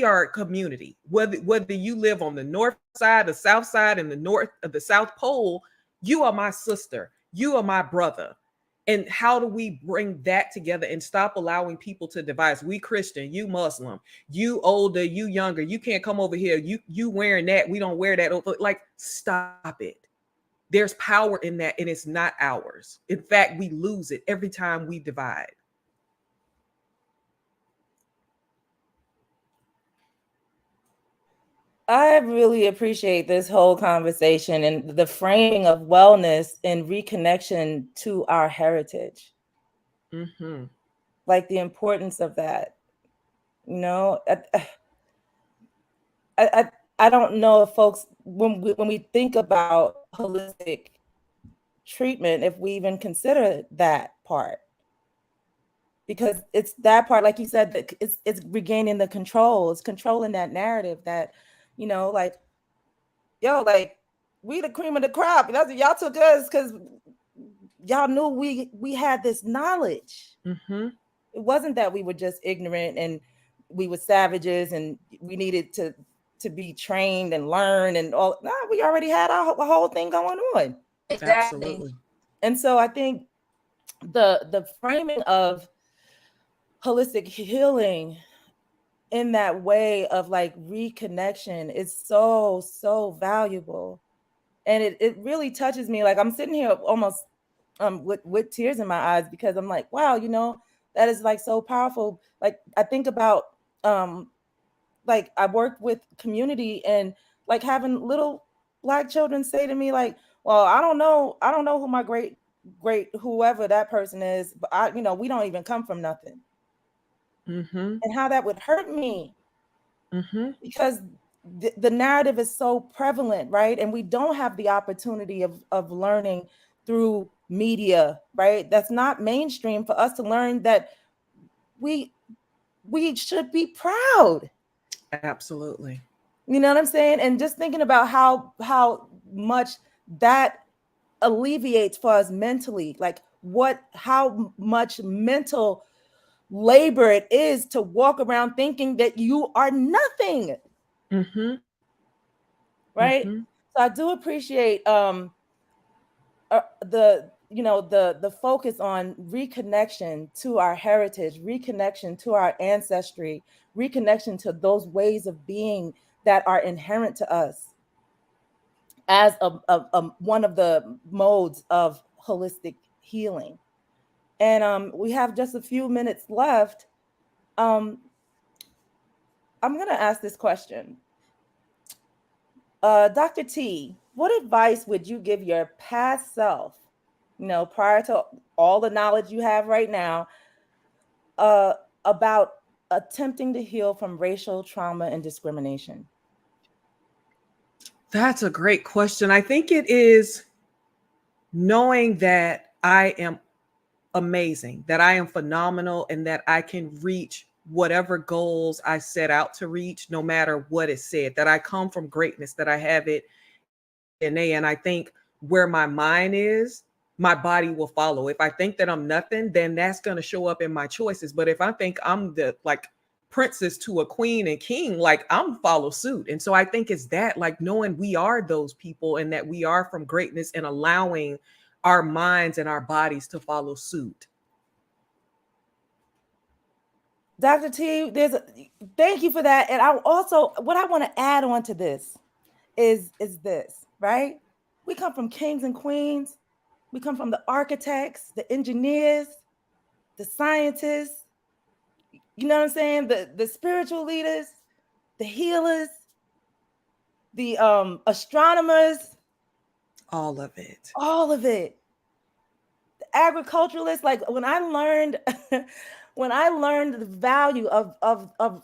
are a community. Whether you live on the north side, the south side, and the north of the South Pole, you are my sister, you are my brother. And how do we bring that together and stop allowing people to divide? We Christian, you Muslim, you older, you younger, you can't come over here. You wearing that, we don't wear that. Like, stop it. There's power in that, and it's not ours. In fact, we lose it every time we divide. I really appreciate this whole conversation and the framing of wellness and reconnection to our heritage. Like the importance of that. You know, I don't know if folks, when we think about holistic treatment, if we even consider that part, because it's that part, like you said, that it's regaining the control. It's controlling that narrative that, like, yo, like, we the cream of the crop. Y'all took us because y'all knew we had this knowledge. It wasn't that we were just ignorant and we were savages and we needed to be trained and learn and all. No, we already had our whole thing going on. Exactly. Absolutely. And so I think the framing of holistic healing in that way of like reconnection is so valuable. And it really touches me. Like, I'm sitting here almost with tears in my eyes, because I'm like, wow, that is like so powerful. Like, I think about like, I work with community, and like having little Black children say to me like, well, I don't know who my great whoever that person is, but we don't even come from nothing. And how that would hurt me, because the narrative is so prevalent, right? And we don't have the opportunity of learning through media, right? That's not mainstream for us to learn that we should be proud. Absolutely. You know what I'm saying? And just thinking about how much that alleviates for us mentally, like how much mental labor it is to walk around thinking that you are nothing. Mm-hmm. Right? Mm-hmm. So I do appreciate the focus on reconnection to our heritage, reconnection to our ancestry, reconnection to those ways of being that are inherent to us as one of the modes of holistic healing. And we have just a few minutes left. um, I'm going to ask this question. Dr. T, what advice would you give your past self, prior to all the knowledge you have right now, uh, about attempting to heal from racial trauma and discrimination? That's a great question. I think it is knowing that I am amazing, that I am phenomenal, and that I can reach whatever goals I set out to reach, no matter what is said, that I come from greatness, that I have it in DNA. And I think where my mind is, my body will follow. If I think that I'm nothing, then that's going to show up in my choices. But if I think I'm the like princess to a queen and king, like I'm follow suit. And so I think it's that, like knowing we are those people and that we are from greatness and allowing our minds and our bodies to follow suit. Dr. T, thank you for that. And I also, what I want to add on to this is this, right? We come from kings and queens. We come from the architects, the engineers, the scientists, you know what I'm saying? The spiritual leaders, the healers, the astronomers, All of it. all of it. The agriculturalists, like when I learned when I learned the value of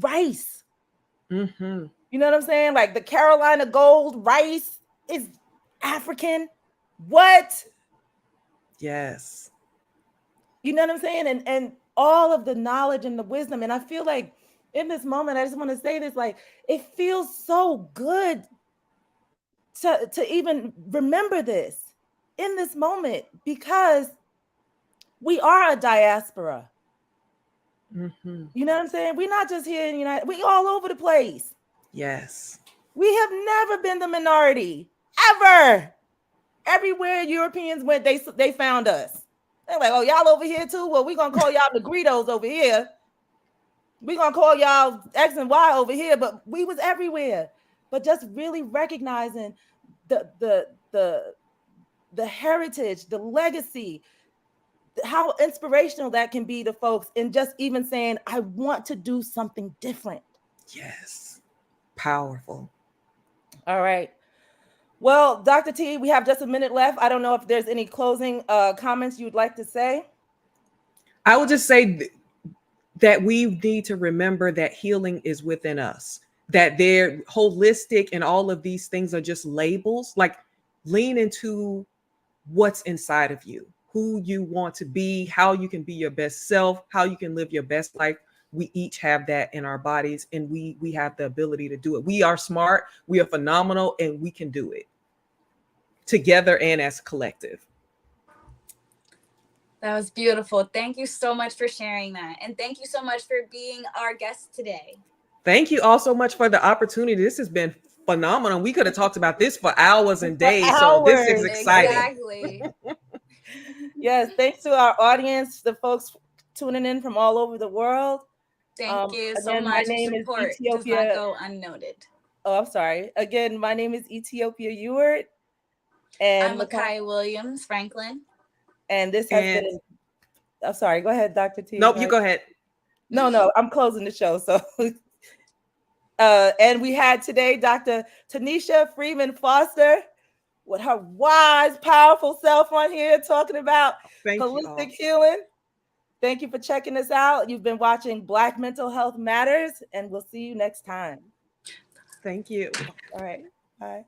rice, Mm-hmm. you know what I'm saying? Like the Carolina gold rice is African. What? Yes. You know what I'm saying? And all of the knowledge and the wisdom. And I feel like in this moment, I just want to say this, like, it feels so good to even remember this in this moment, because we are a diaspora. Mm-hmm. You know what I'm saying? We're not just here in the United, we all over the place. Yes. We have never been the minority, ever. Everywhere Europeans went, they found us. They're like, oh, y'all over here too? Well, we're gonna call y'all Negritos over here. We're gonna call y'all X and Y over here, but we was everywhere. But just really recognizing the the the the heritage, the legacy, how inspirational that can be to folks, and just even saying, I want to do something different. Yes. Powerful. All right. Well, Dr. T, we have just a minute left. I don't know if there's any closing comments you'd like to say. I would just say that we need to remember that healing is within us, that they're holistic and all of these things are just labels. Like lean into what's inside of you, who you want to be, how you can be your best self, how you can live your best life. We each have that in our bodies, and we have the ability to do it. We are smart, we are phenomenal, and we can do it together and as a collective. That was beautiful. Thank you so much for sharing that. And thank you so much for being our guest today. Thank you all so much for the opportunity. This has been phenomenal. We could have talked about this for hours and For days. So this is hours. exciting. Exactly. Yes, thanks to our audience, the folks tuning in from all over the world. Thank you so Again, my much. Your name is support does not Etiyopiya. go unnoted. Oh, I'm sorry. Again, my name is Etiyopiya Ewart, and I'm Mekaya Williams Franklin. and this has And been. I'm sorry. Go ahead, Dr. T. nope, you go ahead. No, I'm closing the show. So, and we had today Dr. Tanisha Freeman Foster with her wise, powerful self on here talking about Thank you all. holistic healing. Thank you for checking us out. You've been watching Black Mental Health Matters, and we'll see you next time. Thank you. All right. Bye.